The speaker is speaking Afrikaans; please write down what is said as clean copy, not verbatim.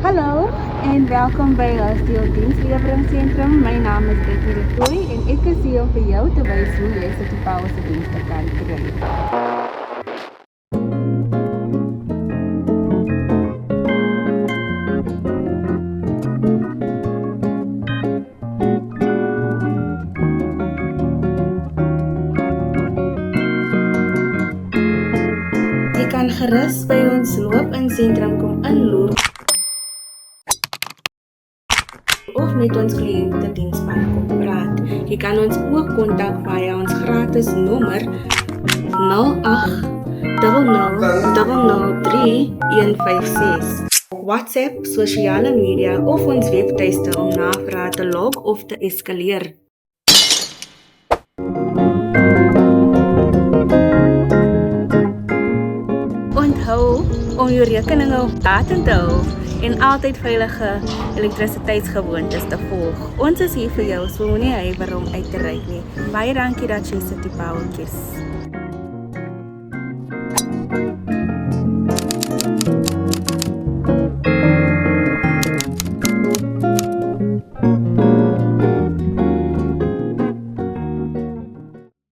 Hallo en welkom by Huisdeel Diensleweringssentrum. My naam is Betty Retoy en ek is hier om vir jou te wys hoe jy City Power se dienste kan kry. Jy kan gerus by ons loop in sentrum kom inloer of met ons kliëntedienspan kom praat. Jy kan ons ook kontak via ons gratis nommer 08 00 3 WhatsApp, sosiale media of ons webtuiste om navrae te log of te eskaleer. Onthou om jou rekeninge op datum te hou en altyd veilige elektrisiteitsgewoontes te volg. Ons is hier vir jou, so moenie huiwer om uit te ry nie. Baie dankie dat jy City Power kies.